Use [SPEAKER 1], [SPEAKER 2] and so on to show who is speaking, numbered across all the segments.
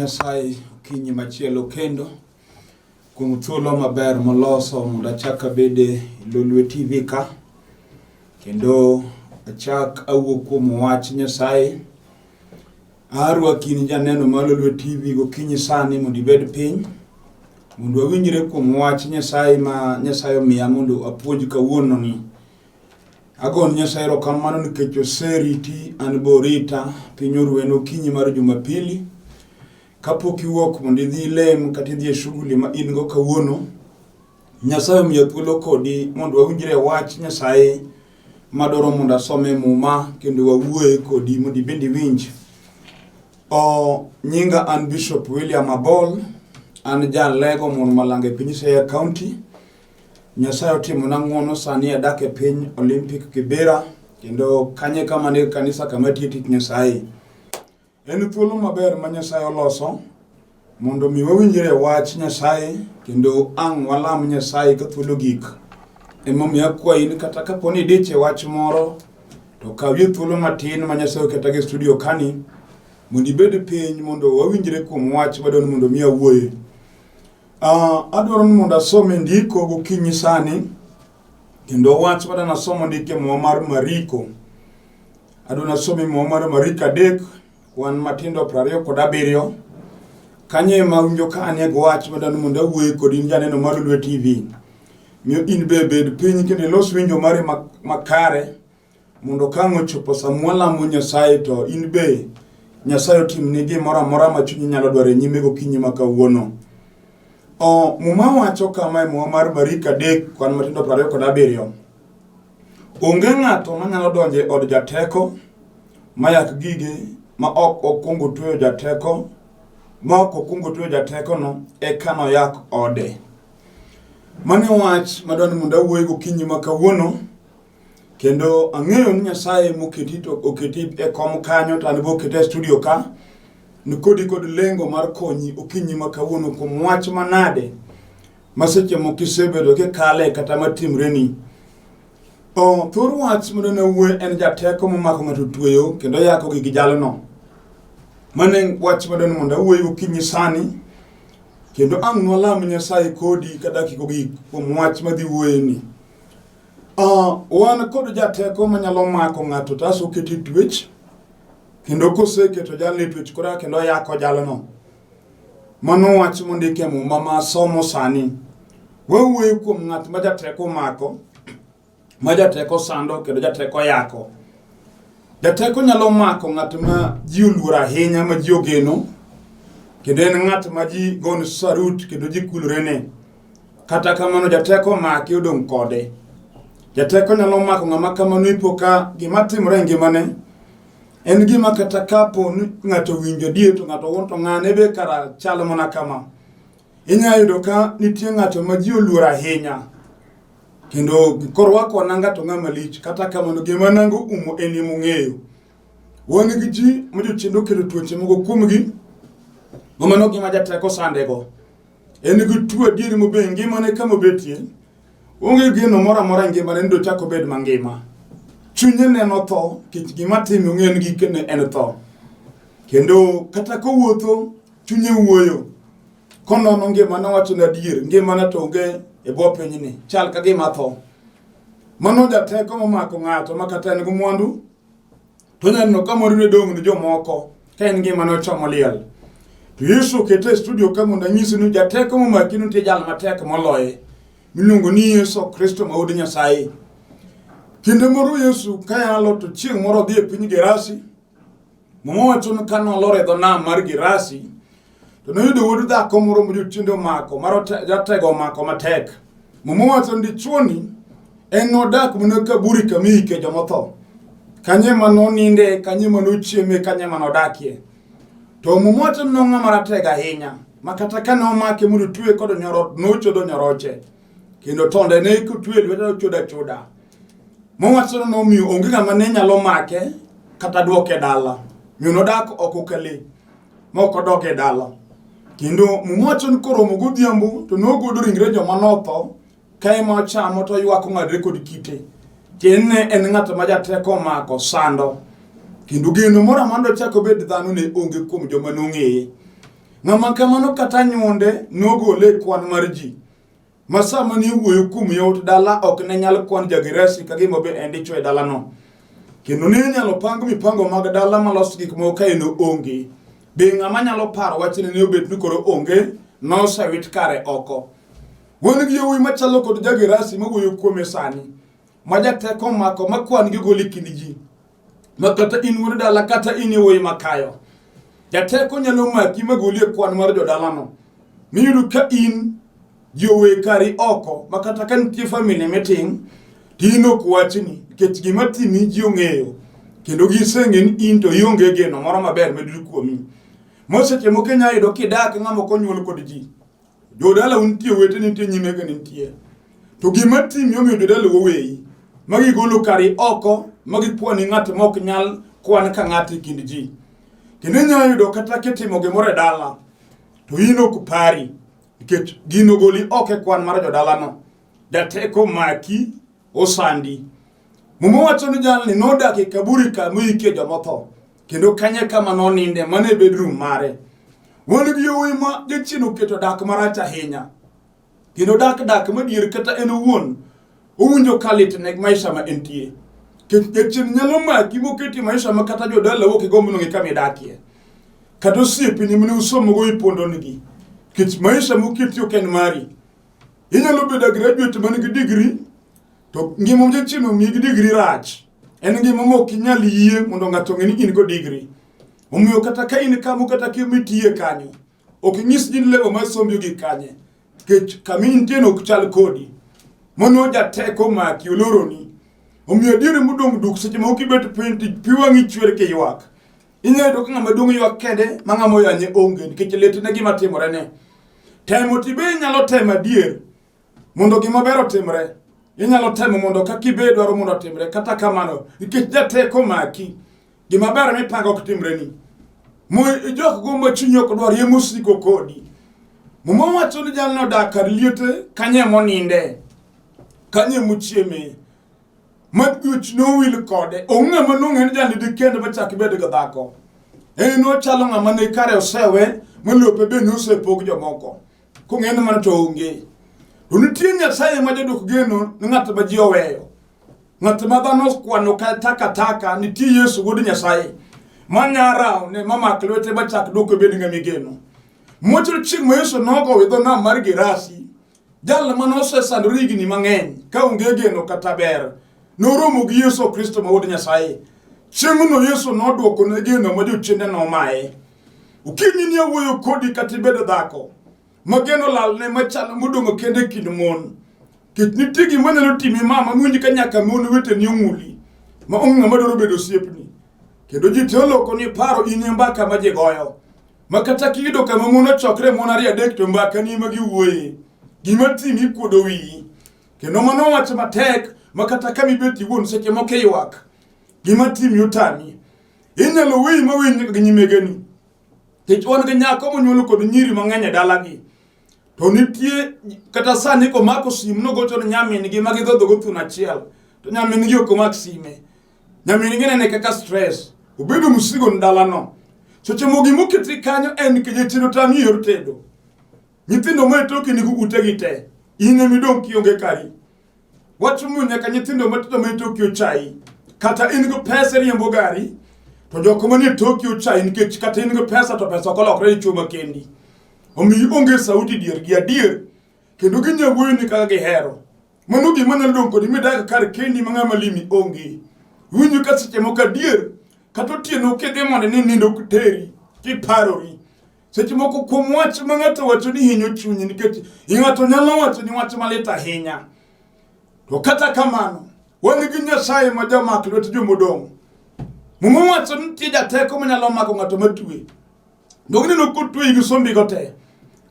[SPEAKER 1] Nyasaye kinyi machielo kendo kuom thuolo maber moloso mondo achak abede Lolwe TV ka kendo achak awuok kuom wach Nyasaye. Arwakini janeno mar Lolwe TV gokinyi sani mondo ibed piny mondo awinjre kuom wach Nyasaye ma Nyasaye omiya mondo apuonj kawuono ni. Agon Nyasaye erokamano nikech oseriti an borita piny orweno okinyi mar Jumapili. Kapok iwuok mondo idhi lem kata idhi e shughuli ma in go kawuono, Nyasaye omiya thuolo kodi mondo wawinjre wach Nyasaye madwaro mondo asome muma kendo wawuoye kodi mondo ibed iwinj. Nyinga an Bishop William Abol, an jalego mon malange piny Siaya County. Nyasaye otimona ng'wono sani adak e piny Olympic Kibera kendo kanye kama ne kanisa kama tiyo tich Nyasaye. En thuolo maber ma Nyasaye oloso mondo mi wawinjre wach Nyasaye kendo ang' walam Nyasaye ka thuolo gik. Emomiyo akwayi ni kata kaponi diche wach moro to kawie thuolo matin ma Nyasaye oketa e studio kani mondo ibed piny mondo wawinjre kuom wach madwaro mondo mi awuoye. Adwaro mondo asome ndiko gokinyi sani kendo wach madwaro nasomo ndike mo mar Mariko. Adwaro nasome mo mar Mariko 3 wan matindo 27 kanye mawinjo kane go wach madwaro mondo awuoye kod in janeno mar Lolwe TV. Miyo in bed piny kendo los winjo mari makare mondo kang'o chopo samwalamo Nyasaye to in be Nyasaye otimni gimoro amora ma chunyi nyalo dwaro e nyime gokinyi ma kawuono. Muma wacho kama mo mar Mariko 3 kwan matindo 27. Onge ng'ato manyalo donje od jateko mayak gige ma ok okwongo otueyo jateko, ma ok okwongo otueyo jateko no eka noyak ode. Mano wach madwaro mondo awuoye gokinyi ma kawuono kendo ang'eyo ni Nyasaye oketi e kom kanyo to an bo okete studio ka nikodi kod lengo mar konyi okinyi ma kawuono kuom wach manade maseche moko isebedo kikale kata matimreni. Thor wach madwaro awuoye en jateko momako ng'ato otueyo kendo yako gi jalno. Mane wach madwaro mondo awuoye gokinyi sani kendo ang' nwalam Nyasaye kodi kada kiko gi kuom wach madhi wuoye ni. Wan kod jateko manyalo mako ng'ato taso keti twech kendo koseketo jalne twech kora kendo yako jalno. Mano wach mondike muma ma somo sani. Wawuoye kuom ng'at ma jateko mako, ma jateko sando kendo jateko yako. Jateko nyalo mako ng'at ma ji oluoro ahinya ma ji ogeno kendo en ng'at ma ji gon sarut kendo ji kulrene. Kata kamano jateko make odong' kode. Jateko nyalo mako ng'ama kamano ipoka gima timore ngimane en gima kata kapo ng'ato winjo die to ng'ato wonto ng'ane be kara chalo mana kama. Inya yudo ka nitie ng'ato ma ji oluoro ahinya kendo korwako nanga to ng'ama lich kata kamano gima nango umo eni mong'eyo. Wan gi ji ma jochiendo kelo tuoche mogo kuomgi mano gima jateko sandego. En gi tuo adieri mobe ngimane kama obetie. Onge gino moro amora ngimane ndo chako bed mangima. Chunye neno tho kich gima timo ng'en gi kene en tho. Kendo kata kowuotho chunye wuoyo. Konono ngimane wacho na adier ngimane to onge e bwo piny ni chal ka gima tho. Mano jateko momako ng'ato makata en go mwandu to nyano kamoro ne dong' ni jomoko ka en ngimane ochomo liel. To Yesu kete studio kama ndanyisi ni jateko momaki no tie jal matek moloye. Miluongo ni Yesu Kristo ma od Nyasaye. Kinde moro Yesu kayalo to chieng' moro dhi e piny Gerasi. Mama wacho ni kano lore dho nam mar Gerasi. To noyudo wuod dhako moro ma jochiende omako, maratego omako matek. Mama wacho ni dichuoni en nodak mana kaburi kamike jomotho. Kanye manoninde, kanye manochieme, kanye manodakie. To mama wacho ni nong'a maratego ahinya. Makata ka nomake mondo otwe kod nochodo nyoroche. Kendo tonde ne kotwe lwete choda. Mowacho no miyo onge ng'ama ne nyalo make kata duoke dala. Miyo nodak oko kale. Moko doke dala. Kendo mumocho ni koromo godhiambo to nogodo ringre joma notho kae ma ochamo to ywako ng'adre kod kite. Tiene en ng'at ma jateko mako sando. Kendo geno moro amando chako bed dhano ne onge kuom joma nong'eye. Ng'ama kamano kata nyuonde nogole kwan mar ji. Masama ni wuoyo kum yot dala ok ne nyalo kwan jagerasi kagima be en dichwo e dala no. Kendo ne nyalo pang mipango mag dala malos gik moko ka eno onge. Be ng'ama nyalo paro wachne ne obet ni koro onge no sewit kare oko. Wuon gi yowuoyi machalo kod jagerasi mawuoyo kuome sani. Ma Jateko Maomako makwan gi goli kind ji. Ma kata in wuon dala kata in yowuoyi makayo. Jateko nyalo maki magoli e kwan mar jodala no. Miyudo ka in jowe kari oko makata ka nitie family meeting tino kwachni nikech gima timi ji ong'eyo kendo giseng'e ni in to ionge geno moro maber medru kuomi. Moseche moko nya yudo kidak ng'ama konyuol kod ji. Jodala untie wete nitie nyime ka nitie. To gima timi omiyo jodala woweyi magigolo kari oko magipwani ng'at mok nyal kwan ka ng'at kind ji. Kendo nya yudo kata kitimo gimoro e dala to in ok pari nikech gino goli oko e kwan mar jodala no. Jateko maki osandi. Mumo wacho ni jalni nodak e kaburi ka muike jomotho. Kendo kanye kama noninde mane bedroom mare. Wuon gi yowuoyi ma jachien keto dak marach ahinya. Kendo dak madier kata en owuon owinjo kalit ne maisha ma entie. Jachien nyalo maki moketi maisha ma kata jodala wuok igombo ngi kama idakie. Kata osiepni mane usomo go ipondo nigi. Kech maisha moketi ok en mari. Inyalo bedo graduate man gi degree to ngima jachien omi gi degree rach. En ngima mok inyal yie mondo ng'ato ng'e ni in go degree. Omiyo kata ka in kamo kata kimitie kanyo ok nyis jin lebo mar sombi gi kanye. Kech kami intie ok chal kodi. Mono Jateko maki oloroni. Omiyo diere mudong duk seche moko ibet penti piwangi chwer ke ywak. Inyalo dok ng'ama dong ywak kende ma ng'ama oyanye onge nikech letne gima timore ne. Temo tibe nyalo temo adier mondo gima ber otimre. Inyalo temo mondo kakibe dwaro mondo otimre kata kamano nikech Jateko maki gima ber mipango ok timre ni. Mo jok gombo chunyi ok dwar ye musiko kodi. Mumo wacho ni jalno dak kar liete kanye moninde. Kanye muchieme. Matguch no will kode. Onge manonge ni jali dikende bachak bede ga dhako. No chalo ng'ama ne kare osewe molope be no sepog jomoko. Kung'eno man to onge. Unitie Nyasaye ma joduk geno ni ng'at ma ji oweyo. Ng'at ma dhano kwano ka taka nitie Yesu wuod Nyasaye. Manyara ne mamak lwete bachak doko bed ng'ami geno. Mochro chik mo Yesu nogo widho nam mar Gerasi. Jal manose sandori higni mang'eny ka onge geno kata ber. Noromo gi Yesu Kristo ma wuod Nyasaye. Chieng'no Yesu nodwoko ne geno ma jochiende nomaye. Ukinyi ni wuoyo kodi kata ibedo dhako. Mageno lal ne machalo modongo kende kind mon. Kech nitie gima nyalo timi mama mwinji ka nyaka mon weteni ong'uli. Ma onge ng'ama dwaro bedo osiepni. Kendo ji te oloko ni paro in e mbaka ma ji goyo. Ma kata kiyudo kama mon ochokre mon ariyo adek to mbaka ni ma giwuoye. Gima timi kuodo wiyi. Kendo mano wach matek ma kata kama ibet iwuon seche moko ywak. Gima timi otami. Inyalo weyi ma weyi nyaka gi nyimegeni. Kech wan gi nyako monyuolo kod nyiri mang'eny e dalagi. To nitie kata sani komako sim nogocho ni nyamin gi ma gidhodho go thuno achiel. To nyamin gi ok omak sime. Nyamin gi nene kaka stress. Obedo musigo ndala no. Seche mogi moketi kanyo en ke jachien otami yor tedo. Nyithindo ma etoki ni ute gi te. In emi dong kionge kari. Wacho mu nyaka nyithindo matindo ma etoki ochai. Kata in go pesa riembo gari. To joko manie toki ochai nikech kata in go pesa to pesa kolokre chuma kendi. Omi onge sauti dier gi adier. Kendo ginyawuoyo ni kaka gihero. Mano gima nyalo dong kodi midak kar kendi ma ng'ama limi onge. Winjo ka seche moko adier kata otieno kidhi mondo ni nindo kuteri kiparori. Seche moko kuom wach ma ng'ato wacho ni hinyo chunyi nikech ng'ato nyalo wacho ni wach malit ahinya. To kata kamano wan gi Nyasaye ma jamak lwet jomodong'. Mumo wacho ni nitie Jateko manyalo mako ng'ato matwe. Dong neno kotwe gi sombi go te.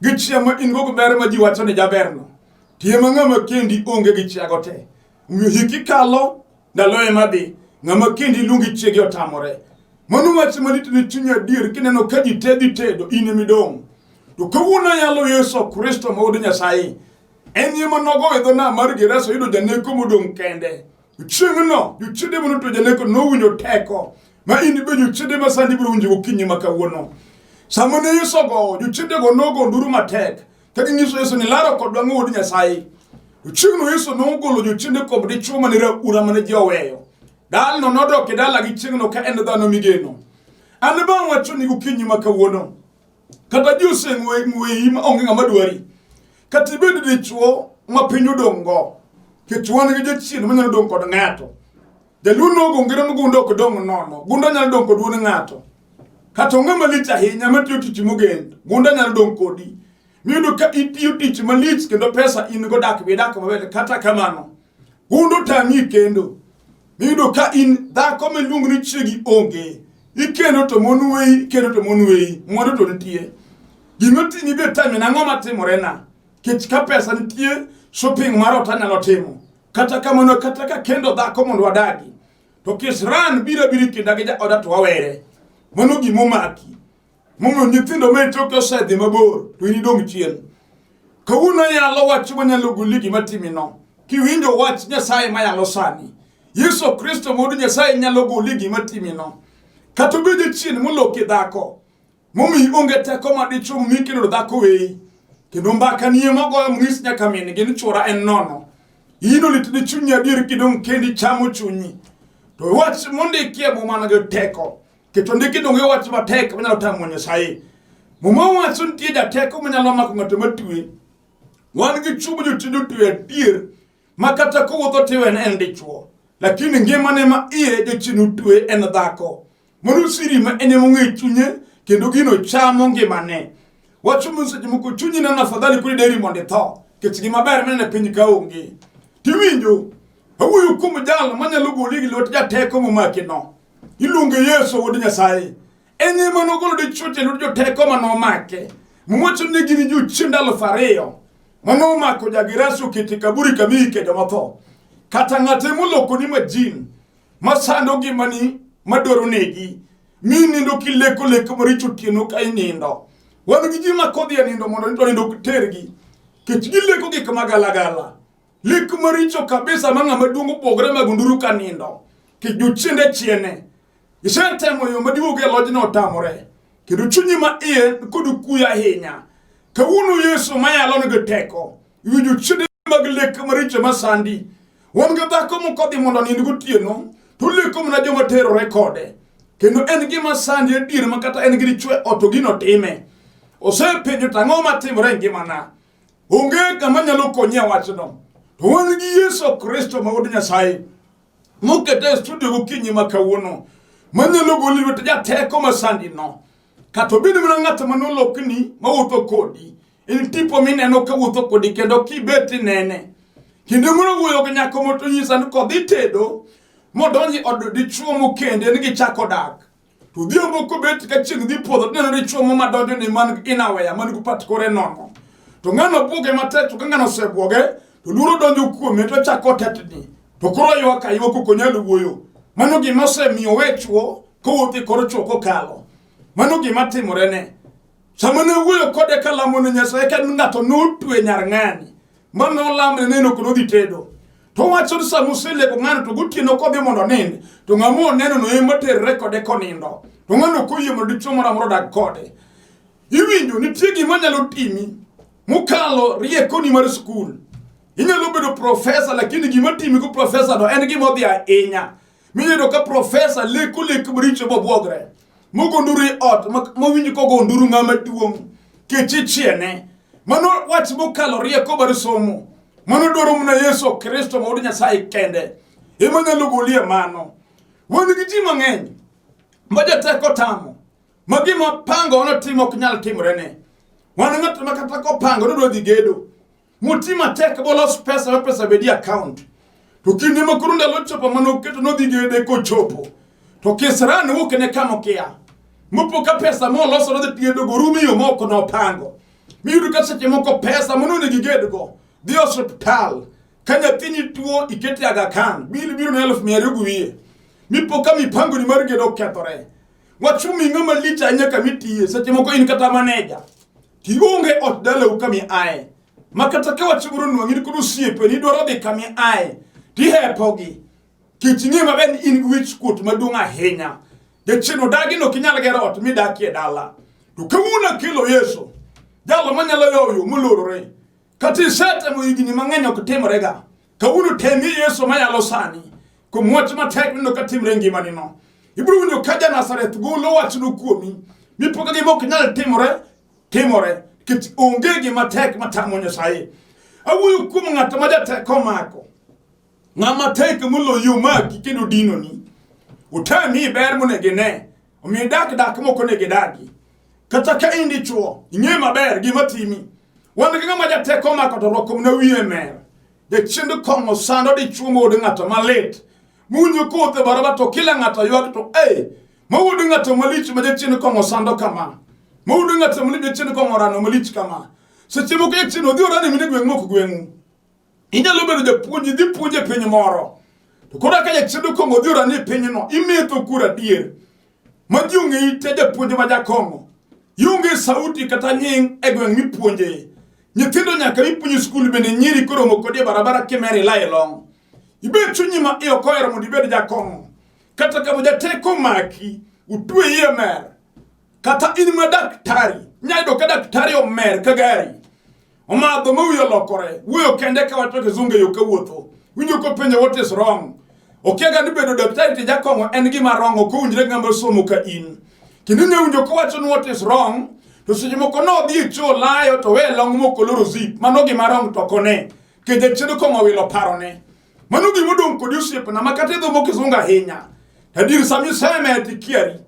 [SPEAKER 1] Gi chiemo in go ber ma ji wacho ni jaberno. Tie ma ng'ama kendi onge gi chiago te. Omiyo hiki kalo ndalo ema dhi. Ng'ama kendi lungi chiegi otamore. Mano wach malit ni chunya adier kineno ka ji tedhi tedo in emidong'. To kawuono yalo Yesu Kristo ma wuod Nyasaye. En yema nogo wedho nam mar Gerasi yudo janeko modong' kende. Chieng'no jochiende mono to janeko nowinjo teko. Ma in be jochiende ma sani biro winjo gokinyi ma kawuono. Samone Yesu go, jochinde go no go nduru matek. Kadi nyiso Yesu ni laro kodwa ng'od Nyasaye. Uchino Yesu no golo jochinde ko bdi chuma ni ura mane joweyo. Dal no nodo ke dala gi chingno ka en dhano migeno. An ba wacho ni gokinyi makawuono. Kata juse ngwe ma onge ngama dwari. Kata bed dichuo ma pinyu dongo. Kichwan gi jachien manyalo dong kod ng'ato. Jaluno go ngiro gundo ko dong nono. Gundo nyalo dong kod wuon ng'ato. Kata onge malich ahinya matiyo tich mogend. Gundo nyalo dong kodi. Miyudo ka itiyo tich malich kendo pesa in go dak maber kata kamano. Gundo tangi kendo. Miyudo ka in dhako miluongo ni chiegi onge. Ikendo to mon wei, kendo to mon wei. Mwandu to nitie. Gima tingi be time na ng'oma timore na. Kech ka pesa nitie, shopping maro ta nyalo timo. Kata kamano kata ka kendo dhako mondo wadagi. To kisran bira kinda gi ja oda to wawere. Mano gima omaki. Momo nyithindo me toke osedhi mabor, to in idong chien. Kawuono nyalo wach manyalo goli gima timi no. Kiwinjo wach Nyasaye mayalo sani. Yesu Kristo modu Nyasaye nyalo goli gima timi no. Kata bedo chien moloki dhako. Momi onge teko madichuo mikino dhako wei. Kendo mbaka niye magoyo mng'is nyaka min gin chura en nono. Ino litni chunyi adier kidong kendi chamo chunyi. To wach mondikie mumana ge teko. Keto ndiki donge wach matek manyalo tamo Nyasaye. Muma wach ntie jateko manyalo mako ng'ato matue. Wan gi chubo jotindo tue adier. Makata kowuotho tiwe en dichuo. Lakini ngimane ma iye jochinu tue en dhako. Manu siri ma ene mong'e chunye kendo gino chamo ngimane. Wacho museche moko chunyi na afadhali kuri deri monde tho. Kech gima ber mene piny ka onge. Tiwinjo, awuoyo kuom jal manyalo goli gi lwet jateko momaki no. Iluonge Yesu wuod Nyasaye. Ene manogolo dichuo te lwet joteko manomake. Mwacho ni gini jochiende 2,000. Manomako jagirasu kiti kaburi kamike jomatho. Kata ng'ate moloko ni majin. Masando gimani madoro negi. Mini ndo kileko maricho tieno ka inindo. Wan gi jima kodhi anindo mondo nindo tergi. Kech gileko gik magalagala. Lek maricho kabisa manga maduongo pogre magunduru kanindo. Kech jochiende chiene. Isentemo yo maduoge lojno tamore. Kendo chunyi ma iye kodu kuya ahinya. Kawuono Yesu mayalo nigi teko. Iwinjo chiende mag lek maricho masandi. Wan gi dhako mokodhi mondo nind gotieno. To leko mna joma terore kode. Kendo en gima sandi adier makata en giri chwe oto gino time. Osepenjo tang'o matimore ngimana. Onge kama nyalo konye wachno. To wan gi Yesu Kristo ma wuod Nyasaye. Mokete studio gokinyi makawuono. Manyalo goli lwet jateko masandi no. Kato bidi mna ng'ato manolokni mawuotho kodi. In tipo mineno kawuotho kodi kendo kibeti nene. Kinde moro wuoyo gi nyako motonyisa ni kodhi tedo. Modonji od dichuo mokende ni gichako dak. To dhiambo kobet ka chieng' dhi podho neno dichuo madonjo ni man inaweya man gupat kore nono. To ng'ano buge matek to ng'ano sebuoge to luoro donjo kuome to chako tetni. To koro ywak okonyal wuoyo. Mano gima osemiyo wechuo kowuotho koro chuo kokalo. Mano gima timore ne. Sama ne wuoyo kode kalamo ne Nyasaye ka ng'ato notwe nyar ng'ani. Mano lamne neno kono dhi tedo. To wacho sa musele ko ng'ano to gotieno kodhi mondo nind. To ng'amo neno no ema terre kode konindo. To ng'ano koyie mondo dichuo moro dak kode. Iwinjo nitie gima nyalo timi mukalo riekoni mar skul. Inyalo bedo profesa lakini gima timi ko profesa no en gima odhi ahinya. Miyudo ka profesa leko maricho bobwogre. Mogonduru ot mawinjo ko gonduru ng'ama duong'. Kechichiene. Mano wach mukalo rieko mar somo. Mano dwaro mna Yesu Kristo ma wuod Nyasaye kende. Ema nyalo golie mano. Wan gi ji mang'eny. Ma jateko tamo. Ma gima pango ono timo ok nyal timore ne. Wan ng'at ma kata kopango dodwa dhi gedo. Mutima tek bolos pesa bedi account. To kinde makuru ndalo chopo mano keto no dhi gede ko chopo. To kisran wuok ne kama kia. Mupo ka pesa mo loso no dhi gedo go rumi yo moko no pango. Miyudo ka seche moko pesa mono ne gigedgo. Dhi hospital. Kanya tinyi tuo iketi Aga Khan. Biro na 1,200 guwie. Mipo ka mipango ni mar gedo kethore. Wachumi ng'ama licha nyaka mitiye. Seche moko in kata manager. Tionge ot dala ukami ae. Makata ka wachiburo nwang'ini kudu siepe ni dwaro dhi kami ae. Tihepogi. Kiching'e maben in wich kuot maduong' ahinya. Decheno dagi no kinyal gero ot midakie dala. to kawuna kilo Yesu jalo manyalo yoyo mulorore kati sete mo yigini mang'eny ok timrega kawuono temi Yesu mayalo sani kuom wach matek no katimre ngimani no ibiro winjo ka Nazareth golo wachno kuomi mipoka gima ok nyal timore kit onge gima tek matamo Nyasaye. Awuoyo kuom ng'ato ma Jateko Maomako, ng'ama tek moloyo maki kendo dinoni. Utami ber monego ine omiyo dak moko onego idagi. Kata ka in dichuo ing'e maber gima timi. Wan gi ng'ama Jateko Maomako to rwako na wiye mer. Jachiend kong'o sando dichuo mood ng'ato malit. Munyo kothe baraba to kila ng'ato ywak to mawuod ng'ato malich ma jachiend kong'o sando kama. Mawuod ng'ato malich jachiend kong'o rano malich kama. Seche moko jachiend odhi orane mine gweng' moko gweng'u. Inyalo bedo japuonj dhi puonje piny moro. To koda ka jachiend kong'o odhi orane pinyno imetho kura dier. Ma ji ong'eyi te japuonj ma jakong'o. Yunge sauti kata nying e gweng' mipuonje. Nyithindo nyaka mipuonje skul bende nyiri koromo kodie barabara kimeri la long. Ibet chunyi ma iyo koero mondo ibed jakong'o. Kata kamo Jateko maki otueyo mer. Kata in ma daktari nyaido ka daktari omer ka gari. Omadho ma wiyo lokore. Wuoyo kende ka wato kizunge yo ka wuotho. Winjo ko penjo what is wrong. Okiaga ni bedo daktari te jakong'o en gima wrong ok owinjore ng'ama somo ka in. Kendo winjo ko wacho what is wrong. To seche moko no dhi cho layo to we long moko loro zip. Mano gima wrong to kone. Ke jachiend kong'o wilo parone. Mano gima dong kodi osiepna makata idho moko kizungu ahinya. Tadir sami seme tikiari.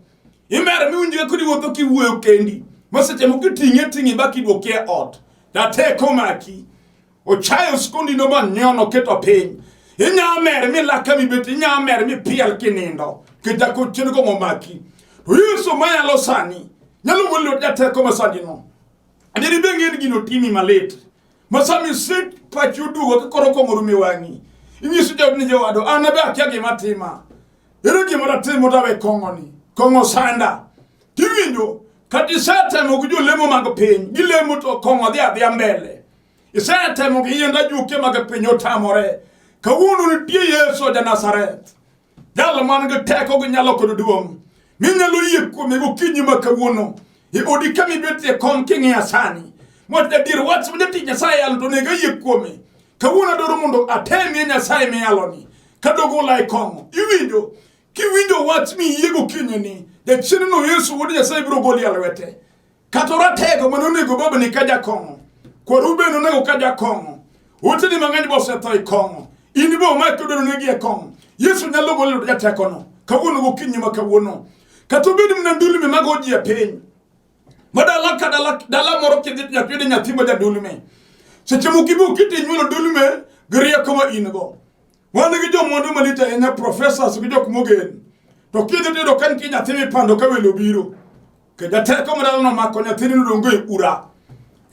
[SPEAKER 1] Imere mi winjo kodi wuotho kiwuoyo kendi. Maseche moko ting'e baki duokie ot. Jateko maki. Ochayo skundi no man nyono keto piny. Inya mere mi laka mi beti inya mere mi piel kinindo. Kita ko Jateko Maomako. To Yesu mayalo sani. Nyalo wolo Jateko masani no. Adiri bengi gino timi malet. Masami sit pachu dugo ka koro kong'o mi wangi. Inyisu jawni jawado anabe akia gima tima. Ero gima ratimo dawe kong'oni. Kong'o sanda. Tiwinjo kati setemo gi jolemo mag piny. Gilemo to kong'o dhi adhia mbele. Isetemo gi yienda juke mag piny otamore. Kawuono nitie Yesu ja Nazareth. Jalo man gi teko gi nyalo kod duong'. Minyalo yie kuome gokinyi ma kawuono. Odi kami betie kom king'iya sani. Mwata dir wach ma jatich Nyasaye yalo to nego yie kuome. Kawuono adwaro mondo atemie Nyasaye miyaloni. Kadogo lai kong'o. Iwinjo. Kiwinjo wach mi yie gokinyi ni. Jachiend no Yesu wuod Nyasaye biro goli alwete. Kata ratego manonego baba ni ka jakong'o. Kwaru bende onego ka jakong'o. Uteni mang'eny bosetho e kong'o. In bo omaki odwaro negi e kong'o. Yesu nyalo golo Jateko no. Kawuono gokinyi ma kawuono. Kata obed mna ndulme mago ji e piny. Madala ka dala moro kidhi nyapide nyathi ma jadulme. Seche moko ibo kiti nyuolo dulme gi rieko ma in go. Wan gi jomwandu malit ahinya professors gi jok mogen. To kidhi tido ka nitie nyathi mipando ka welo biro. Ke Jateko madala no mako nyathini nodongo e ura.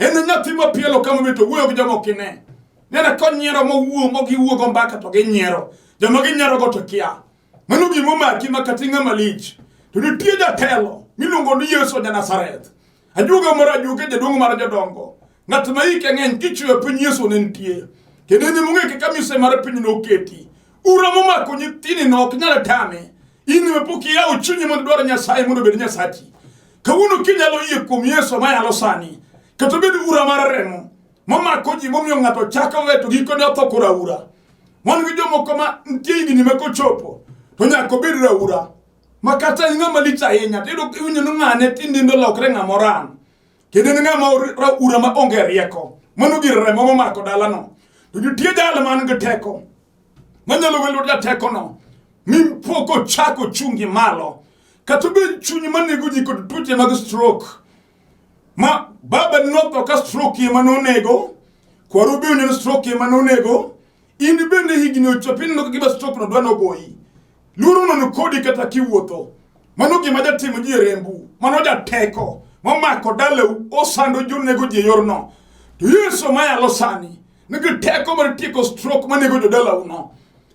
[SPEAKER 1] En nyathi ma pielo kama beto wuoyo gi joma kine. Nena konyiero mowuo mogiwuogo mbaka to ginyiero. Joma ginyiero go to kia. Mano gima omaki makatinga malich. To nitie jatelo miluongo ni Yesu ja Nazareth. Ajuga moro ajuge jadongo mar jodongo. Ng'at ma hike ng'eny kichwe piny Yesu ne nitie. Kendo ne mung'e kaka mise mar piny noketi. Ura momako nyithini no ok nyal tame. In mepok iyawo chunyi mondo dwaro Nyasaye mondo bed Nyasachi. Kawuono kinyalo yie kuom Yesu mayalo sani. Kata bed ura mar remo. Momako ji momiyo ng'ato chako weto gikone otho kora ura. Wan gi jomoko ma nitie higni makochopo. To nyako bed raura. Makata ng'ama lich ahinya. Tido winjo no ng'ane tindindo lokre ng'amoran. Kendo ng'ama ura ma onge rieko. Mano gir remo momako dalano. To nitie jal man gi teko. Manyalo welo Jateko no. Mimpoko chako chungi malo. Kata bed chunyi manego ji kod tuoche mag stroke. Ma baba notho ka stroke ema nonego. Kwaru be ne stroke ema nonego. In bende higni ochopin no giba stroke no dwano goyi. Luro no kodi kata kiwuotho. Mano gima jatimo ji rembu. Mano Jateko. Momako dale osando jonego ji yorno. To Yesu mayalo sani. Nigi teko mar tieko stroke manego jodala uno.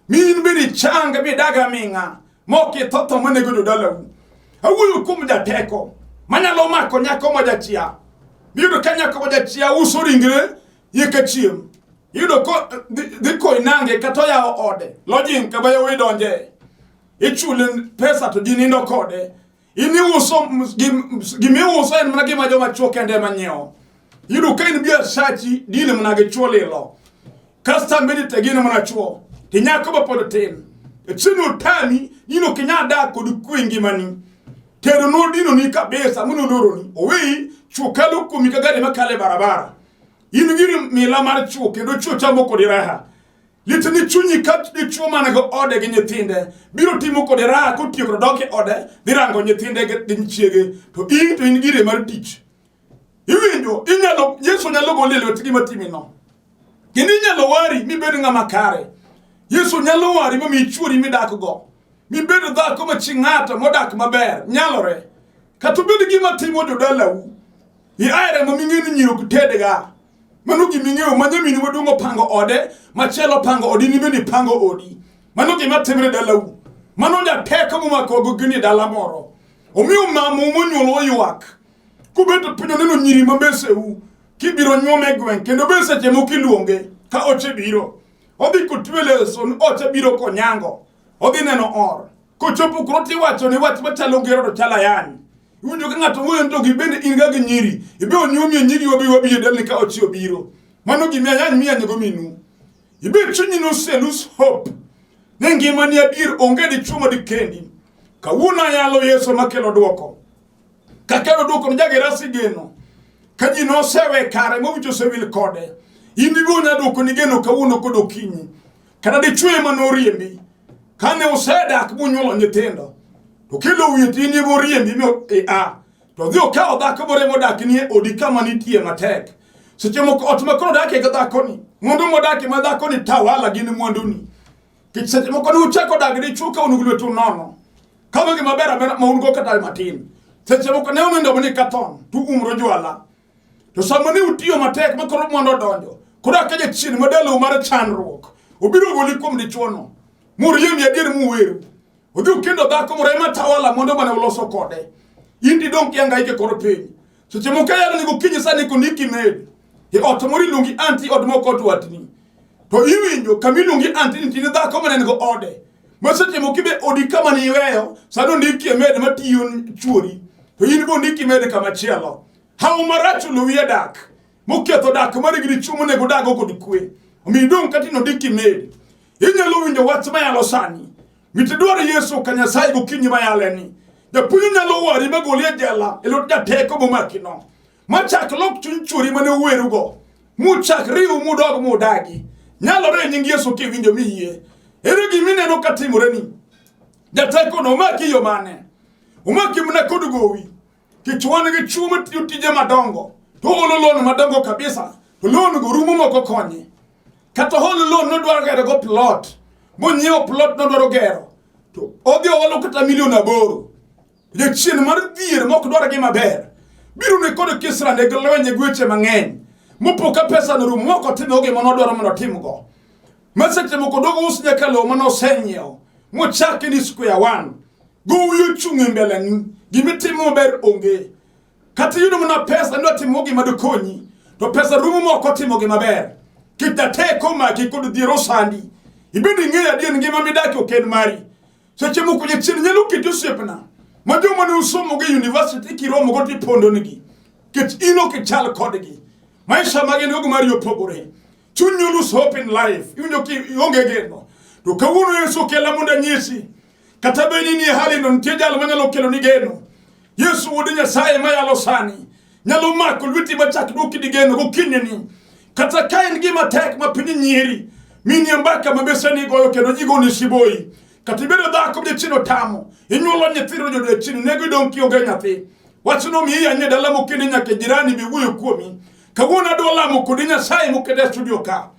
[SPEAKER 1] Min bende changa bi daga minga. Moki toto manego jodala uno. Awuoyo kuom Jateko. Manyalo mako nyako ma jachia. Yudo ka nyako ma jachia uso ringre yeka chiem. Yudo ko dhi koinange kata yawo ode. Lodging kabayo widonje. Ichule pesa to jinindo kode. Ini uso gimi uso en mana gima joma chuo kende manyeo. Yudu kain bia sachi dile mana ge chuo lelo. Kasta mbedi tegine mana chuo. Tinyako ba podoten. Chinu tani yino kenya da kodu kuingi mani. Tero no dino ni kabesa muno loro ni. Owi chuo kalu kumikagari makale barabara. Yino giri mila mara chuo kendo chuo chambo kodiraha. Litini chunyi kat di chuo mana go ode ge nyetinde. Biro timo kodiraha kutiyo kodoke ode. Dirango nyetinde ge dinchiege. To ingire mara tich. Iwinjo, inyalo, Yesu nyalo golele wetigima timino. Kini nyalo wari, mi bedo nga makare. Yesu nyalo wari, mi churi mi dak go. Mi bedo dhako ma chingata, modak maber, nyalore. Kato bedo gima timo jodala u. I aere ma mingeni nyiro kutede ga. Manugi mingeo, manyamini wadungo pango ode, machelo pango odi, ni beni pango odi. Manugi matemre dala u. Manu Jateko Maomako gugini dala moro. Omiu mamu umunyo yuak. Kubeto pinyo neno nyiri mambese u. Kibiro nyome Gweth, kendo bese chemo kiluonge, ka oche biro. Odhi kutwele son, oche biro konyango. Odhi neno or. Kochopo kuroti wacho ni wach machalo ngero do chala yani. Iwinjo ka ng'ato wuoyo nto gibende inga gi nyiri. Ibe onyumi nyiri wabi del ka oche obiro. Mano gimia yani miya nyego minu. Ibe chunyi no se lose hope. Ngima ni adir onge di chuma di kendi. Kawuna yalo Yesu makelo duoko. Kakelo duoko njage rasi geno. Kaji no sewe kare mwicho sewil kode. Indigo nya duoko ni geno kawuno kodo kinyi. Kada di chwe manoriembi. Kane useda akbunyolo nyetendo. To kilo witi ni boriembi mio To dhio kao dhako bore modaki ni odikama nitie matek. Seche moko otmakoro dake ga dhako ni. Mundu modaki ma dhako ni tawala gini mwandune. Seche moko ni uchako dagi di chuka unugulwe tu nono. Kama gima bera maungo kata matin. Seche moko ne unendo mani katon. Tu umro juala. To samani utiyo matek makoro mwando donjo. Kura kaje chini modelo umare chanruok. Ubiru goli kum di chuono. Muriyem ya diri muweru. Udhu kendo dhako murema tawala mwando mane uloso kode. Indi donki yanga ike koro penyi. Seche moko yalo nigo kinyi sani kuniki med. Ye otomori lungi anti odmoko tuatini. To iwinjo kamilungi anti nitini dhako mane nigo ode. Maseche mokibe odikama ni iweyo. Sano ndiki med matiyo chuori. To yinibo ndiki med kama chielo. Hau marachu luwie dak. Muketho dak marigiri chumo nego dago kod kwe. Omidong katino diki med. Inyalo winjo wach mayalo sani. Mitidwaro Yesu kanyasai gokinyi mayaleni. Japunyo nyalo wari magolie jela. Elo Jateko Maomako. Machak lok chunchuri mane uwerugo. Muchak riu mudog mudagi. Nyalo re nyingi Yesu kiwinjo miye. Ere gimine no katimureni. Jateko no umaki yomane. Umaki mna kodugowi. Kichwane gi chuma tije madongo. To holo lono madongo kabisa. To lono go rumo moko konye. Kato holo lono no dwaro gero go plot. Monyeo plot no dwaro gero. To odhi holo kata milion aboro. Je chien mar dhier moko dwaro gi maber. Biro ne kodo kisra ne glwenye gweche mang'eny. Mopoka pesa no rumo moko timo oge mano dwaro mono timgo. Maseche moko dogo usnya kalo mano senyeo. Mochake ni square one. Go wiyo chungi mbele ni. Gimitimo ber onge. Kati yudo muna pesa ndo timo gi madukonyi. To pesa rumo moko timo gi maber. Jateko Maomako kodo dhiero sandi. Ibedi ng'eya dien ngima midaki oken mari. Seche moko je chien nyalo kiti osiepna. Majo mane usomo gi university kiromo go tipondo nigi. Kech ino kichal kodgi. Maisha magi ni ogo mari opogore. Chunyu lose hope in life. Iwinjo ki onge geno. To kawuono Yesu kela munda nyisi. Kata beni ni hali no nitie jalo manyalo kelo ni geno. Yesu wuod Nyasaye mayalo sani. Nyalo mako lweti machak duki di geno gokinyi ni. Kata kain gima tek mapinyi nyiri. Mini ambaka mabesa ni goyo kendo jigo ni shiboi. Kata ibedo dhako mje chino tamo. Inyuolo nyethiro jode chino nego donki onge nyathi. Wachuno miya nye dala mokini nyake jirani biwuyo kuomi. Kawuona dola mokodi Nyasaye mokede studio ka.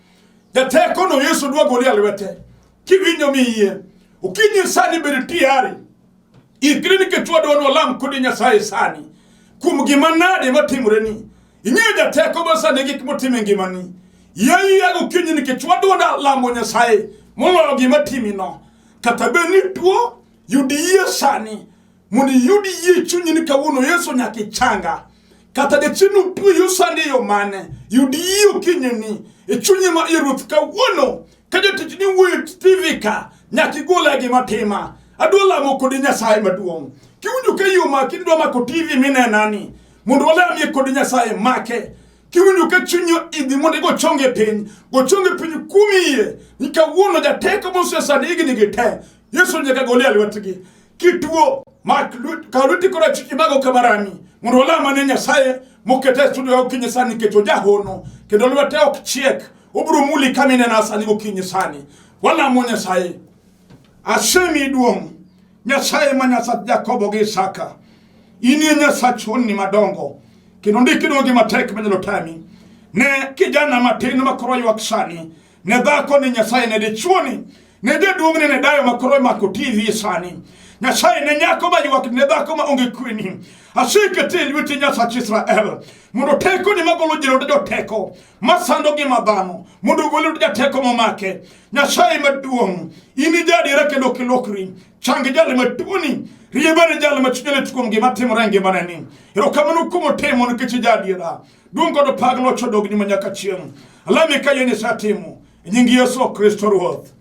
[SPEAKER 1] Jateko no Yesu dwa goli alwete. Kiwinjo miye. Ukinyi sani beri tiyari. Ikrini kechua dono lam kodi Nyasaye sani. Kumgimanade matimureni. Inye Jateko basa negi kimotime ngimani. Yai yago kinyi ni kechua dono lam Nyasaye. Molo gimatimi no. Katabeni tuo yudiye sani. Muni yudiye chunyi ni kawuno Yesu nyaki changa. Kata de chinu tu yusani yomane. Yudiye ukinyi ni. Chunyi ma iruth kawuno. Kaja tichini wit TV ka. Nyaki gula gimatima. Adola mokodi Nyasaye maduong. Kiwinjo ka yo ma kidwa mako TV mine nani. Mondo wala mi kod Nyasaye make. Kiwinjo ka chunyo idhi mondo go chonge piny kumiye. Nika wuono Jateko Maomako igni gite. Yesu nyaka goli alwatgi. Kituo mak kaluti kora chiki mago kamarani. Mondo wala mane Nyasaye mokete studio okinyi sani keto jahono. Kendo lwate ok chiek. Obro muli kamine na sani okinyi sani. Wala mo Nyasaye. Asemi duong. Nyasaye ma Nyasach Jakobo gi Isaka. Ini Nyasach honni madongo. Kendo ndiki dongi matek manyalo tami. Ne kijana matin makoro ywak sani. Ne dhako ni Nyasaye ne dichuoni. Ne duong ne dayo makoro mako TV sani. Nyasaye ne nyako ma ywak ne dhako ma onge kwini. Asikete lweti Nyasach Israel. Mondo teko ni magolo jiro Jateko. Masando gi madhano. Mondo golo Jateko Maomako. Nyasaye maduong. Ini jadi kendo kilokri. Changi jale matuoni. Riebane jale machujele tukom gi matimo rangi maneni. Ero kamano kumo temo nikech jadira. Dungo do paglo chodog ni manyaka chieng. Alame kayeni satimo. Nyingi Yesu Kristo Ruoth.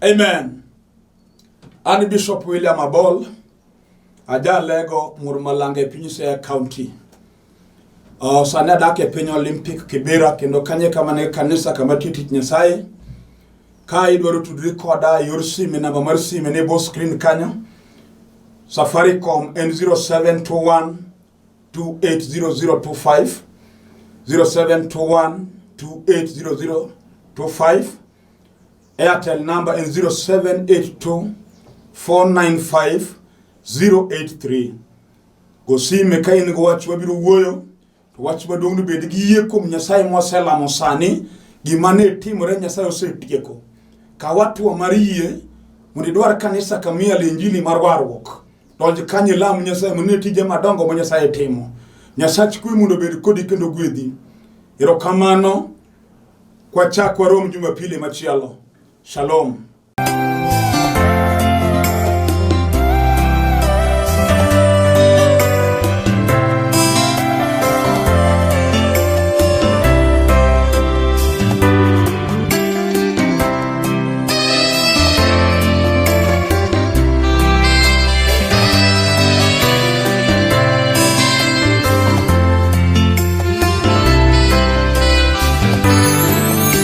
[SPEAKER 1] Amen. Ani Bishop William Abol. Aja lego murmalange Pinyisea County. Sana dake penyo Olympic Kibera kendo kanye kamane kanisa kama titi Nyasaye. Ka idwaro tudri koda yor sime namba mar sime ne bo screen kanyo. Safaricom N0721 280025 0721 280025. Airtel number N0782 495 083. Go sime ka in go wach wabiru wuoyo. Wach madong bed gi yie kuom Nyasaye mosela mosani gimane timore Nyasaye osetieko. Ka watu wa mariye munidwar kanisa kamia lenjili mar warruok. Donj kanye lam Nyasaye mune tije madongo ma Nyasaye timo. Nyasach kwe mundo bed kodi kendo gwedhi. Erokamano kwa chakwa rom Jumapili machielo. Shalom.